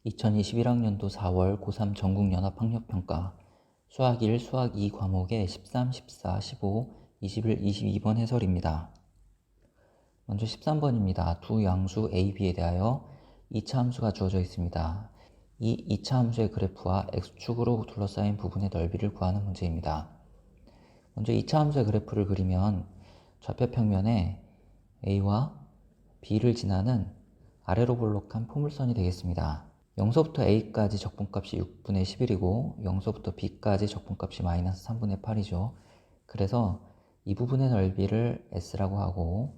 2021학년도 4월 고3 전국연합학력평가 수학 1, 수학 2 과목의 13, 14, 15, 21, 22번 해설입니다. 먼저 13번입니다. 두 양수 A, B에 대하여 2차 함수가 주어져 있습니다. 이 2차 함수의 그래프와 X축으로 둘러싸인 부분의 넓이를 구하는 문제입니다. 먼저 2차 함수의 그래프를 그리면 좌표 평면에 A와 B를 지나는 아래로 볼록한 포물선이 되겠습니다. 0서부터 A까지 적분값이 6분의 11이고 0서부터 B까지 적분값이 마이너스 3분의 8이죠. 그래서 이 부분의 넓이를 S라고 하고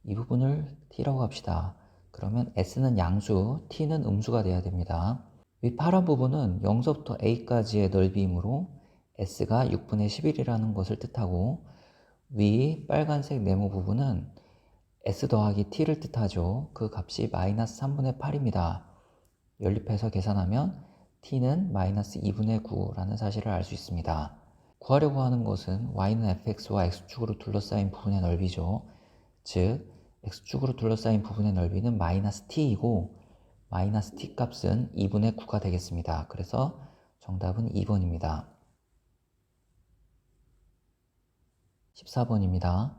이 부분을 T라고 합시다. 그러면 S는 양수, T는 음수가 돼야 됩니다. 이 파란 부분은 0서부터 A까지의 넓이이므로 S가 6분의 11이라는 것을 뜻하고 위 빨간색 네모 부분은 S 더하기 T를 뜻하죠. 그 값이 마이너스 3분의 8입니다. 연립해서 계산하면 T는 마이너스 2분의 9라는 사실을 알 수 있습니다. 구하려고 하는 것은 Y는 fx와 x축으로 둘러싸인 부분의 넓이죠. 즉 x축으로 둘러싸인 부분의 넓이는 마이너스 t이고 마이너스 t 값은 2분의 9가 되겠습니다. 그래서 정답은 2번입니다. 14번입니다.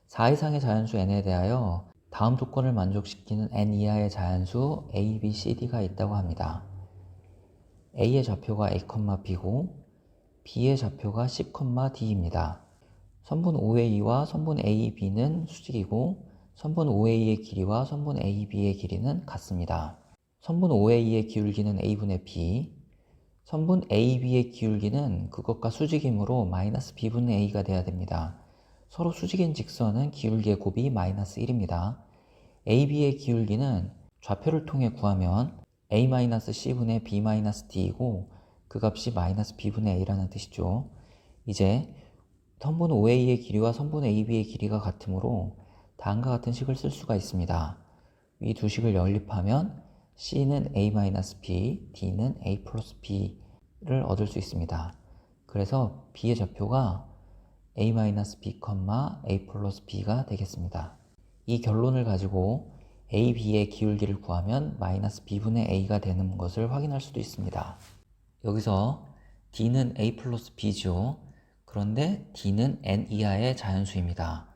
4 이상의 자연수 n에 대하여 다음 조건을 만족시키는 n 이하의 자연수 a, b, c, d가 있다고 합니다. a의 좌표가 a, b고 b의 좌표가 c, d입니다. 선분 OA와 선분 AB는 수직이고 선분 OA의 길이와 선분 AB의 길이는 같습니다. 선분 OA의 기울기는 a분의 b, 선분 AB의 기울기는 그것과 수직이므로 마이너스 b분의 a가 돼야 됩니다. 서로 수직인 직선은 기울기의 곱이 마이너스 1입니다. AB의 기울기는 좌표를 통해 구하면 A-C분의 B-D이고 그 값이 마이너스 B분의 A라는 뜻이죠. 이제 선분 OA의 길이와 선분 AB의 길이가 같으므로 다음과 같은 식을 쓸 수가 있습니다. 이 두 식을 연립하면 C는 A-B, D는 A 플러스 B를 얻을 수 있습니다. 그래서 B의 좌표가 A-B, A 플러스 B가 되겠습니다. 이 결론을 가지고 A, B의 기울기를 구하면 마이너스 B분의 A가 되는 것을 확인할 수도 있습니다. 여기서 D는 A 플러스 B죠. 그런데 D는 n 이하의 자연수입니다.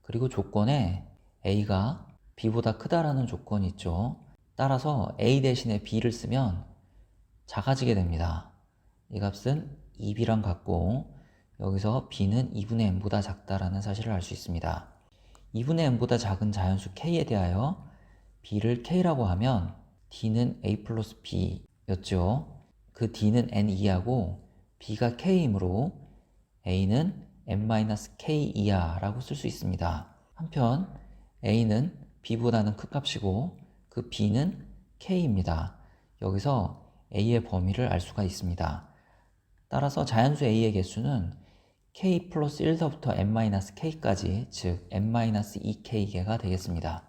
그리고 조건에 A가 B보다 크다라는 조건이 있죠. 따라서 A 대신에 B를 쓰면 작아지게 됩니다. 이 값은 2B랑 같고 여기서 B는 2분의 n보다 작다라는 사실을 알 수 있습니다. 2분의 n보다 작은 자연수 K에 대하여 B를 K라고 하면 D는 A 플러스 B였죠. 그 D는 n 이하고 B가 K이므로 A는 n-K 이하라고 쓸 수 있습니다. 한편 A는 B보다는 큰값이고 그 B는 K입니다. 여기서 A의 범위를 알 수가 있습니다. 따라서 자연수 A의 개수는 K 플러스 1서부터 n-K까지 즉 n-2K개가 되겠습니다.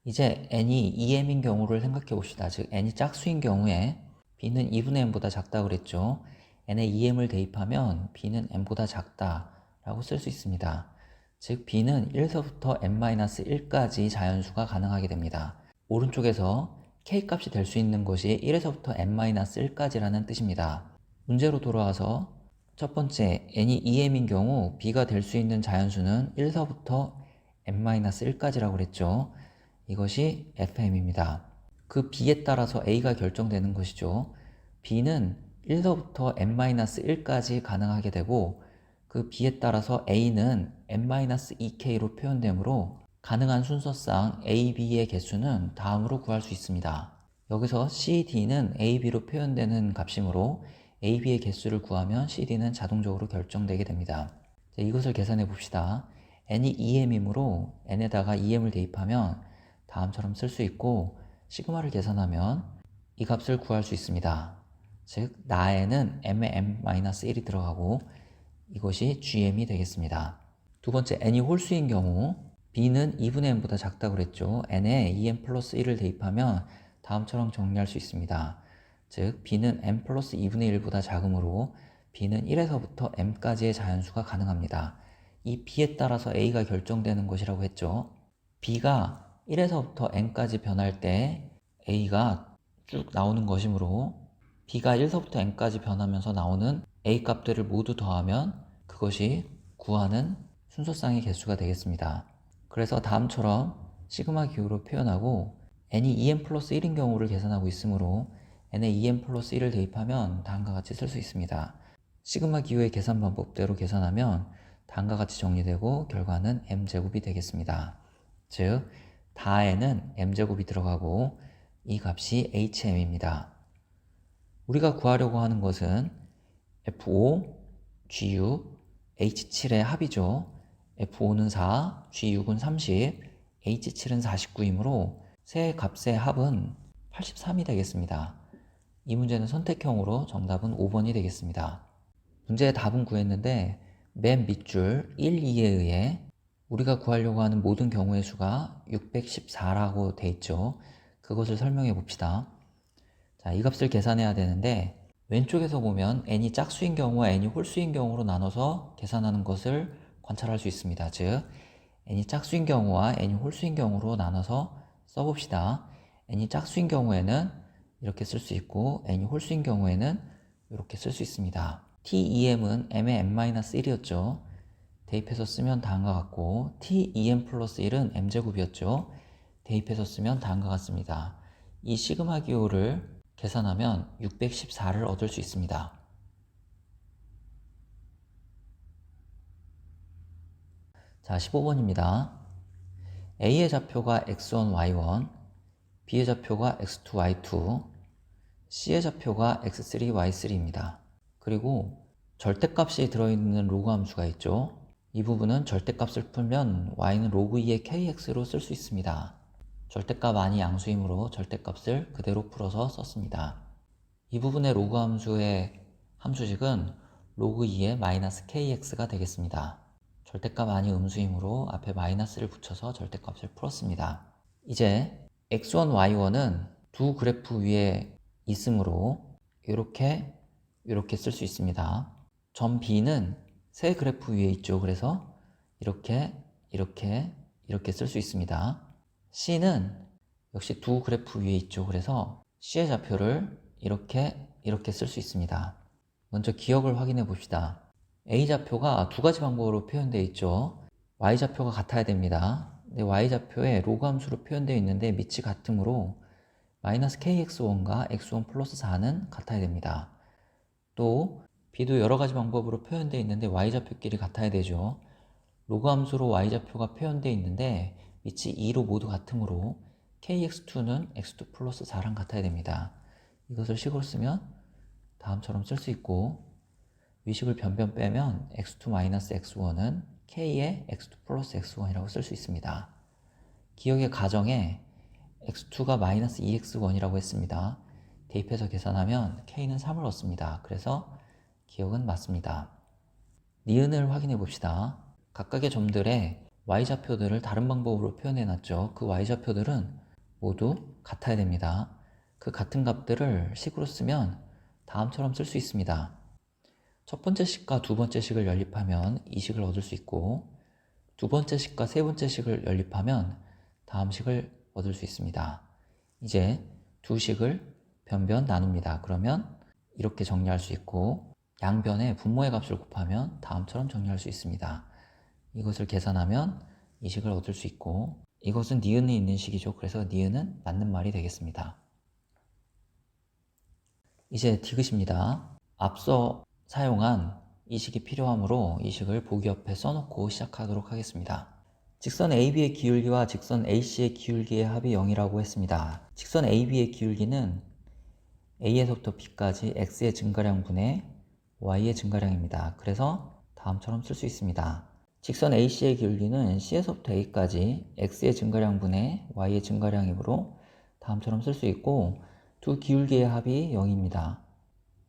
이제 n이 2m인 경우를 생각해 봅시다. 즉 n이 짝수인 경우에 b는 2분의 n보다 작다고 그랬죠. n에 2m을 대입하면 b는 n보다 작다라고 쓸 수 있습니다. 즉 b는 1서부터 n-1까지 자연수가 가능하게 됩니다. 오른쪽에서 k 값이 될 수 있는 것이 1에서부터 n-1까지라는 뜻입니다. 문제로 돌아와서 첫 번째 n이 2m인 경우 b가 될 수 있는 자연수는 1서부터 n-1까지라고 그랬죠. 이것이 fm입니다. 그 b에 따라서 a가 결정되는 것이죠. b는 1서부터 n-1까지 가능하게 되고 그 b에 따라서 a는 n-2k로 표현되므로 가능한 순서상 a, b의 개수는 다음으로 구할 수 있습니다. 여기서 c, d는 a, b로 표현되는 값이므로 a, b의 개수를 구하면 c, d는 자동적으로 결정되게 됩니다. 자, 이것을 계산해 봅시다. n이 2m이므로 n에다가 2m을 대입하면 다음처럼 쓸 수 있고 시그마를 계산하면 이 값을 구할 수 있습니다. 즉 나에는 m에 m-1이 들어가고 이것이 gm이 되겠습니다. 두 번째 n이 홀수인 경우 b는 2분의 n보다 작다고 그랬죠. n에 2m 플러스 1을 대입하면 다음처럼 정리할 수 있습니다. 즉 b는 n 플러스 2분의 1보다 작으므로 b는 1에서부터 m까지의 자연수가 가능합니다. 이 b에 따라서 a가 결정되는 것이라고 했죠. b가 1에서부터 n까지 변할 때 a가 쭉 나오는 것이므로 b가 1서부터 n까지 변하면서 나오는 a 값들을 모두 더하면 그것이 구하는 순서쌍의 개수가 되겠습니다. 그래서 다음처럼 시그마 기호로 표현하고 n이 2n 플러스 1인 경우를 계산하고 있으므로 n에 2n 플러스 1을 대입하면 다음과 같이 쓸 수 있습니다. 시그마 기호의 계산 방법대로 계산하면 다음과 같이 정리되고 결과는 m제곱이 되겠습니다. 즉, 다에는 m제곱이 들어가고 이 값이 HM입니다. 우리가 구하려고 하는 것은 F5, G6, H7의 합이죠. F5는 4, G6은 30, H7은 49이므로 세 값의 합은 83이 되겠습니다. 이 문제는 선택형으로 정답은 5번이 되겠습니다. 문제의 답은 구했는데 맨 밑줄 1, 2에 의해 우리가 구하려고 하는 모든 경우의 수가 614라고 돼 있죠. 그것을 설명해 봅시다. 자, 이 값을 계산해야 되는데 왼쪽에서 보면 n이 짝수인 경우와 n이 홀수인 경우로 나눠서 계산하는 것을 관찰할 수 있습니다. 즉, n이 짝수인 경우와 n이 홀수인 경우로 나눠서 써봅시다. n이 짝수인 경우에는 이렇게 쓸 수 있고 n이 홀수인 경우에는 이렇게 쓸 수 있습니다. t2m은 m의 m-1이었죠. 대입해서 쓰면 다음과 같고 t2m 플러스 1은 m제곱이었죠. 대입해서 쓰면 다음과 같습니다. 이 시그마 기호를 계산하면 614를 얻을 수 있습니다. 자, 15번입니다. A의 좌표가 x1, y1, B의 좌표가 x2, y2, C의 좌표가 x3, y3입니다. 그리고 절대값이 들어있는 로그 함수가 있죠. 이 부분은 절대값을 풀면 y는 로그 2의 kx로 쓸 수 있습니다. 절대값 아니 양수이므로 절대값을 그대로 풀어서 썼습니다. 이 부분의 로그 함수의 함수식은 로그 2의 마이너스 kx가 되겠습니다. 절대값 아니 음수이므로 앞에 마이너스를 붙여서 절대값을 풀었습니다. 이제 x1, y1은 두 그래프 위에 있으므로 이렇게 쓸 수 있습니다. 점 B는 세 그래프 위에 있죠. 그래서 이렇게 쓸 수 있습니다. C는 역시 두 그래프 위에 있죠. 그래서 C의 좌표를 이렇게 쓸 수 있습니다. 먼저 기억을 확인해 봅시다. A 좌표가 두 가지 방법으로 표현되어 있죠. Y 좌표가 같아야 됩니다. 근데 Y 좌표에 로그 함수로 표현되어 있는데 밑이 같으므로 마이너스 kx1과 x1 플러스 4는 같아야 됩니다. 또 B도 여러 가지 방법으로 표현되어 있는데 Y좌표끼리 같아야 되죠. 로그 함수로 Y좌표가 표현되어 있는데 밑이 2로 모두 같으므로 KX2는 X2 플러스 4랑 같아야 됩니다. 이것을 식으로 쓰면 다음처럼 쓸 수 있고 위식을 변변 빼면 X2 마이너스 X1은 K의 X2 플러스 X1이라고 쓸 수 있습니다. 기억의 가정에 X2가 마이너스 2X1이라고 했습니다. 대입해서 계산하면 K는 3을 얻습니다. 그래서 기억은 맞습니다. 니은을 확인해 봅시다. 각각의 점들의 Y좌표들을 다른 방법으로 표현해 놨죠. 그 Y좌표들은 모두 같아야 됩니다. 그 같은 값들을 식으로 쓰면 다음처럼 쓸 수 있습니다. 첫 번째 식과 두 번째 식을 연립하면 이 식을 얻을 수 있고 두 번째 식과 세 번째 식을 연립하면 다음 식을 얻을 수 있습니다. 이제 두 식을 변변 나눕니다. 그러면 이렇게 정리할 수 있고 양변에 분모의 값을 곱하면 다음처럼 정리할 수 있습니다. 이것을 계산하면 이 식을 얻을 수 있고 이것은 니은이 있는 식이죠. 그래서 니은은 맞는 말이 되겠습니다. 이제 디귿입니다. 앞서 사용한 이 식이 필요하므로 이 식을 보기 옆에 써놓고 시작하도록 하겠습니다. 직선 AB의 기울기와 직선 AC의 기울기의 합이 0이라고 했습니다. 직선 AB의 기울기는 A에서부터 B까지 X의 증가량분의 Y의 증가량입니다. 그래서 다음처럼 쓸 수 있습니다. 직선 AC의 기울기는 C에서부터 A까지 X의 증가량분의 Y의 증가량이므로 다음처럼 쓸 수 있고 두 기울기의 합이 0입니다.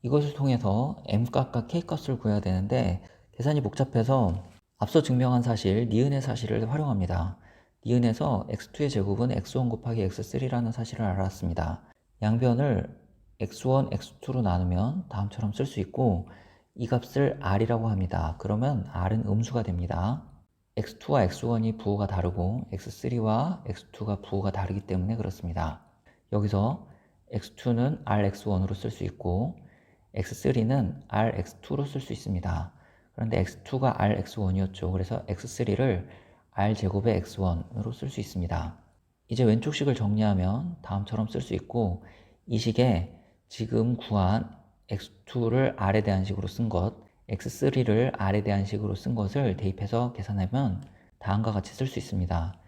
이것을 통해서 M값과 K값을 구해야 되는데 계산이 복잡해서 앞서 증명한 사실, 니은의 사실을 활용합니다. 니은에서 x2의 제곱은 x1 곱하기 x3라는 사실을 알았습니다. 양변을 x1, x2로 나누면 다음처럼 쓸 수 있고 이 값을 r이라고 합니다. 그러면 r은 음수가 됩니다. x2와 x1이 부호가 다르고 x3와 x2가 부호가 다르기 때문에 그렇습니다. 여기서 x2는 rx1으로 쓸 수 있고 x3는 rx2로 쓸 수 있습니다. 그런데 x2가 rx1이었죠. 그래서 x3를 r제곱의 x1으로 쓸 수 있습니다. 이제 왼쪽 식을 정리하면 다음처럼 쓸 수 있고, 이 식에 지금 구한 x2를 r에 대한 식으로 쓴 것, x3를 r에 대한 식으로 쓴 것을 대입해서 계산하면 다음과 같이 쓸 수 있습니다.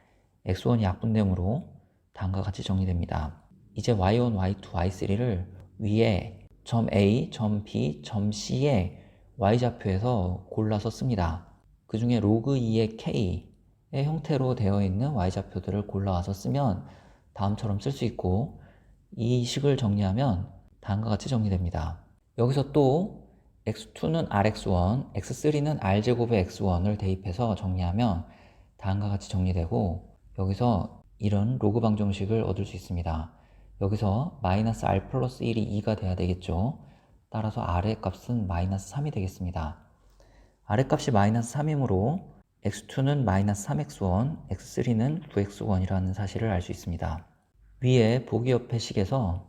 x1이 약분되므로 다음과 같이 정리됩니다. 이제 y1, y2, y3를 위에 점 A, 점 B, 점 C의 y좌표에서 골라서 씁니다. 그 중에 로그 2의 K의 형태로 되어 있는 y좌표들을 골라와서 쓰면 다음처럼 쓸 수 있고, 이 식을 정리하면 다음과 같이 정리됩니다. 여기서 또 x2는 rx1, x3는 r제곱의 x1을 대입해서 정리하면 다음과 같이 정리되고, 여기서 이런 로그 방정식을 얻을 수 있습니다. 여기서 마이너스 r 플러스 1이 2가 돼야 되겠죠. 따라서 r의 값은 마이너스 3이 되겠습니다. r의 값이 마이너스 3이므로 x2는 마이너스 3x1, x3는 9x1이라는 사실을 알 수 있습니다. 위에 보기 옆의 식에서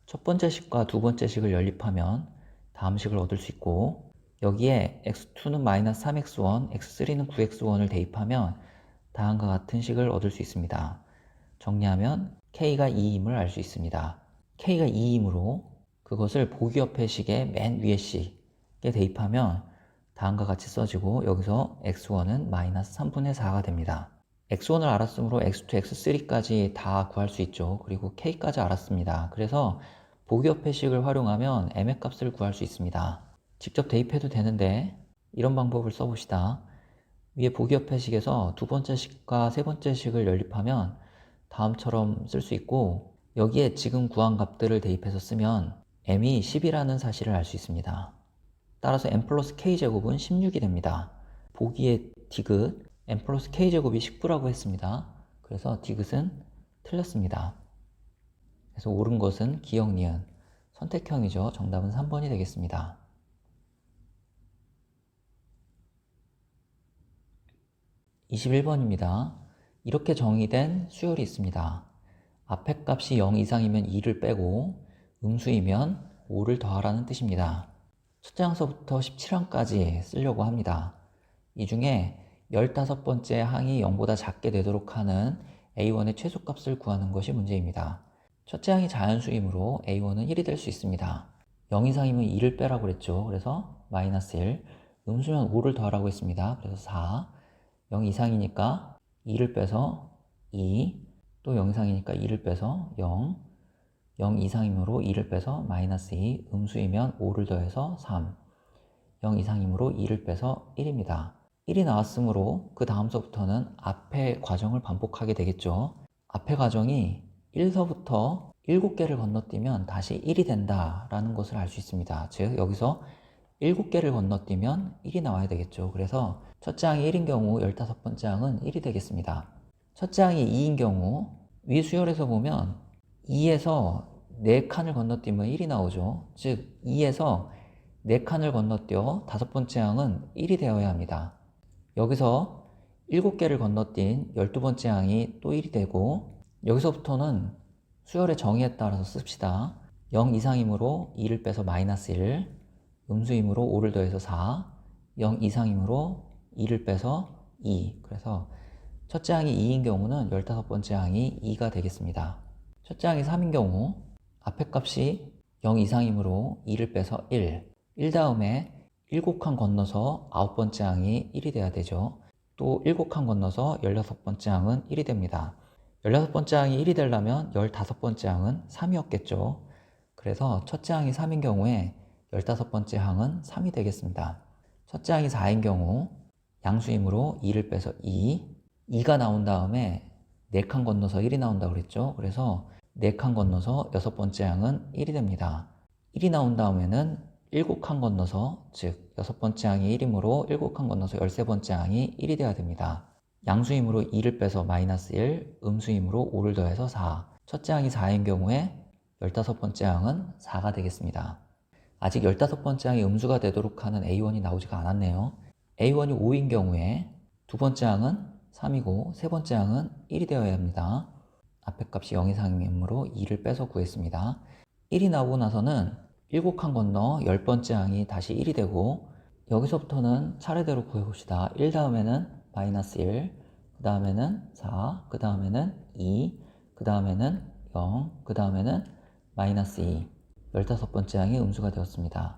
첫 번째 식과 두 번째 식을 연립하면 다음 식을 얻을 수 있고, 여기에 x2는 마이너스 3x1, x3는 9x1을 대입하면 다음과 같은 식을 얻을 수 있습니다. 정리하면 k가 2임을 알 수 있습니다. k가 2이므로 그것을 보기 옆의 식의 맨 위의 식에 대입하면 다음과 같이 써지고, 여기서 x1은 마이너스 3분의 4가 됩니다. x1을 알았으므로 x2, x3까지 다 구할 수 있죠. 그리고 k까지 알았습니다. 그래서 보기 옆의 식을 활용하면 m의 값을 구할 수 있습니다. 직접 대입해도 되는데 이런 방법을 써봅시다. 위에 보기 옆의 식에서 두 번째 식과 세 번째 식을 연립하면 다음처럼 쓸 수 있고, 여기에 지금 구한 값들을 대입해서 쓰면 m이 10이라는 사실을 알 수 있습니다. 따라서 m 플러스 k제곱은 16이 됩니다. 보기의 디귿 m 플러스 k제곱이 19라고 했습니다. 그래서 디귿은 틀렸습니다. 그래서 옳은 것은 기역, 니은, 선택형이죠. 정답은 3번이 되겠습니다. 21번입니다. 이렇게 정의된 수열이 있습니다. 앞에 값이 0 이상이면 2를 빼고 음수이면 5를 더하라는 뜻입니다. 첫째 항서부터 17항까지 쓰려고 합니다. 이 중에 15번째 항이 0보다 작게 되도록 하는 a1의 최소값을 구하는 것이 문제입니다. 첫째 항이 자연수이므로 a1은 1이 될 수 있습니다. 0 이상이면 2를 빼라고 그랬죠. 그래서 마이너스 1, 음수면 5를 더하라고 했습니다. 그래서 4, 0 이상이니까 2를 빼서 2, 또 0 이상이니까 2를 빼서 0, 0 이상이므로 2를 빼서 마이너스 2, 음수이면 5를 더해서 3, 0 이상이므로 2를 빼서 1입니다. 1이 나왔으므로 그 다음서부터는 앞의 과정을 반복하게 되겠죠. 앞의 과정이 1서부터 7개를 건너뛰면 다시 1이 된다라는 것을 알 수 있습니다. 즉 여기서 7개를 건너뛰면 1이 나와야 되겠죠. 그래서 첫째 항이 1인 경우 15번째 항은 1이 되겠습니다. 첫째 항이 2인 경우 위 수열에서 보면 2에서 4칸을 건너뛰면 1이 나오죠. 즉 2에서 4칸을 건너뛰어 5번째 항은 1이 되어야 합니다. 여기서 7개를 건너뛴 12번째 항이 또 1이 되고, 여기서부터는 수열의 정의에 따라서 씁시다. 0 이상이므로 2를 빼서 마이너스 1, 음수이므로 5를 더해서 4, 0 이상이므로 2를 빼서 2. 그래서 첫째 항이 2인 경우는 15번째 항이 2가 되겠습니다. 첫째 항이 3인 경우 앞에 값이 0 이상이므로 2를 빼서 1 다음에 7칸 건너서 9번째 항이 1이 돼야 되죠. 또 7칸 건너서 16번째 항은 1이 됩니다. 16번째 항이 1이 되려면 15번째 항은 3이었겠죠. 그래서 첫째 항이 3인 경우에 15번째 항은 3이 되겠습니다. 첫째 항이 4인 경우 양수이므로 2를 빼서 2가 나온 다음에 4칸 건너서 1이 나온다고 그랬죠. 그래서 4칸 건너서 6번째 항은 1이 됩니다. 1이 나온 다음에는 7칸 건너서, 즉 6번째 항이 1이므로 7칸 건너서 13번째 항이 1이 되어야 됩니다. 양수이므로 2를 빼서 마이너스 1, 음수이므로 5를 더해서 4. 첫째 항이 4인 경우에 15번째 항은 4가 되겠습니다. 아직 15번째 항이 음수가 되도록 하는 A1이 나오지가 않았네요. A1이 5인 경우에 두 번째 항은 3이고 세 번째 항은 1이 되어야 합니다. 앞에 값이 0 이상이므로 2를 빼서 구했습니다. 1이 나오고 나서는 7칸 건너 10번째 항이 다시 1이 되고, 여기서부터는 차례대로 구해봅시다. 1 다음에는 마이너스 1, 그 다음에는 4, 그 다음에는 2, 그 다음에는 0, 그 다음에는 마이너스 2. 15번째 항이 음수가 되었습니다.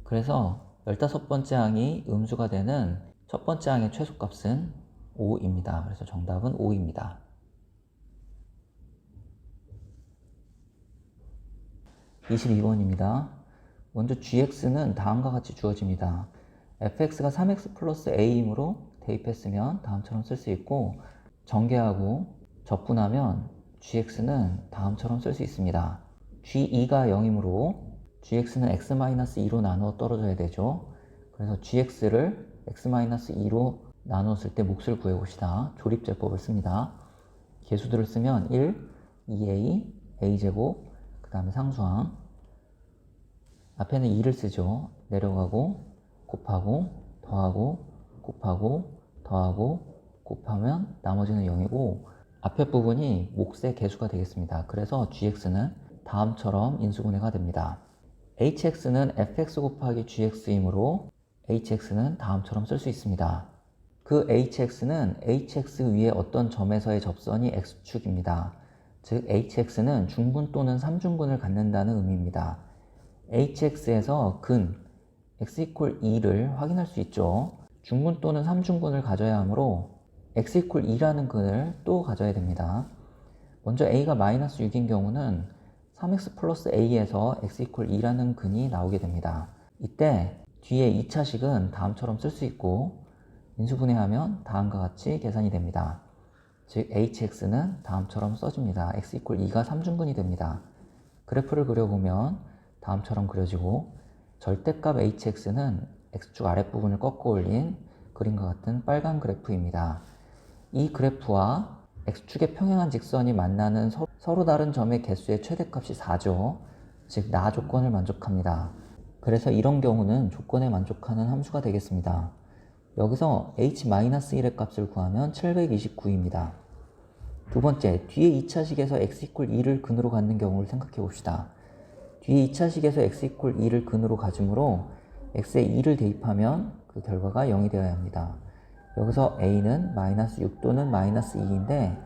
그래서 15번째 항이 음수가 되는 첫 번째 항의 최소값은 5입니다. 그래서 정답은 5입니다. 22번입니다. 먼저 gx는 다음과 같이 주어집니다. fx가 3x 플러스 a이므로 대입했으면 다음처럼 쓸 수 있고, 전개하고 적분하면 gx는 다음처럼 쓸 수 있습니다. g2가 0이므로 gx는 x-2로 나누어 떨어져야 되죠. 그래서 gx를 x-2로 나누었을 때 몫을 구해봅시다. 조립제법을 씁니다. 계수들을 쓰면 1, 2a, a제곱, 그 다음에 상수항, 앞에는 2를 쓰죠. 내려가고 곱하고 더하고 곱하고 더하고 곱하면 나머지는 0이고, 앞에 부분이 몫의 개수가 되겠습니다. 그래서 gx는 다음처럼 인수분해가 됩니다. hx는 fx 곱하기 gx이므로 hx는 다음처럼 쓸 수 있습니다. 그 hx는 hx 위에 어떤 점에서의 접선이 x축입니다. 즉 hx는 중분 또는 3중근을 갖는다는 의미입니다. hx에서 근 x equal 2를 확인할 수 있죠. 중분 또는 3중근을 가져야 하므로 x equal 2라는 근을 또 가져야 됩니다. 먼저 a가 마이너스 6인 경우는 3x 플러스 a에서 x equal 2라는 근이 나오게 됩니다. 이때 뒤에 2차식은 다음처럼 쓸 수 있고, 인수분해하면 다음과 같이 계산이 됩니다. 즉 hx는 다음처럼 써집니다. x equal 2가 3중근이 됩니다. 그래프를 그려보면 다음처럼 그려지고, 절대값 hx는 x축 아랫부분을 꺾어 올린 그림과 같은 빨간 그래프입니다. 이 그래프와 x축의 평행한 직선이 만나는 서로 다른 점의 개수의 최대값이 4죠. 즉 나 조건을 만족합니다. 그래서 이런 경우는 조건에 만족하는 함수가 되겠습니다. 여기서 h-1의 값을 구하면 729입니다. 두 번째, 뒤에 2차식에서 x equal 2를 근으로 갖는 경우를 생각해 봅시다. 뒤에 2차식에서 x equal 2를 근으로 가지므로 x에 2를 대입하면 그 결과가 0이 되어야 합니다. 여기서 a는 마이너스 6 또는 마이너스 2인데,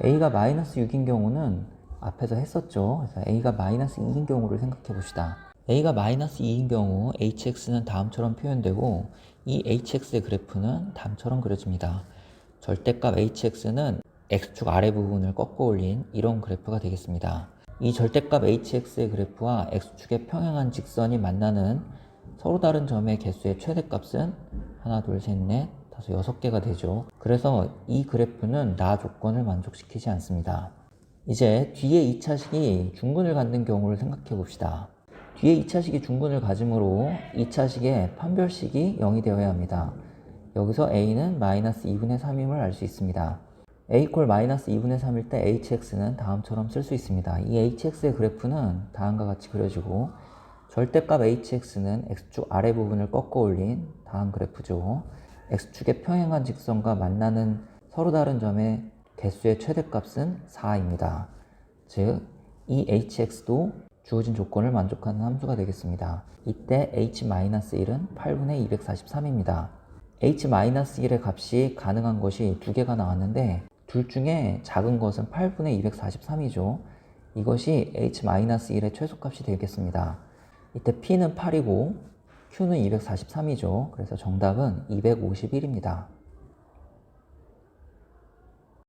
a가 마이너스 6인 경우는 앞에서 했었죠. 그래서 a가 마이너스 2인 경우를 생각해 봅시다. a가 마이너스 2인 경우 hx는 다음처럼 표현되고, 이 hx의 그래프는 다음처럼 그려집니다. 절대값 hx는 x축 아래 부분을 꺾어 올린 이런 그래프가 되겠습니다. 이 절대값 hx의 그래프와 x축의 평행한 직선이 만나는 서로 다른 점의 개수의 최대값은 하나, 둘, 셋, 넷, 다섯, 6개가 되죠. 그래서 이 그래프는 나 조건을 만족시키지 않습니다. 이제 뒤에 2차식이 중근을 갖는 경우를 생각해 봅시다. 뒤에 2차식이 중근을 가지므로 2차식의 판별식이 0이 되어야 합니다. 여기서 a는 마이너스 2분의 3임을 알 수 있습니다. a equal 마이너스 2분의 3일 때 hx는 다음처럼 쓸 수 있습니다. 이 hx의 그래프는 다음과 같이 그려지고, 절대값 hx는 x축 아래 부분을 꺾어 올린 다음 그래프죠. x축의 평행한 직선과 만나는 서로 다른 점의 개수의 최대값은 4입니다. 즉, 이 hx도 주어진 조건을 만족하는 함수가 되겠습니다. 이때 h-1은 8분의 243입니다. h-1의 값이 가능한 것이 두 개가 나왔는데, 둘 중에 작은 것은 8분의 243이죠. 이것이 h-1의 최소값이 되겠습니다. 이때 p는 8이고 q는 243이죠. 그래서 정답은 251입니다.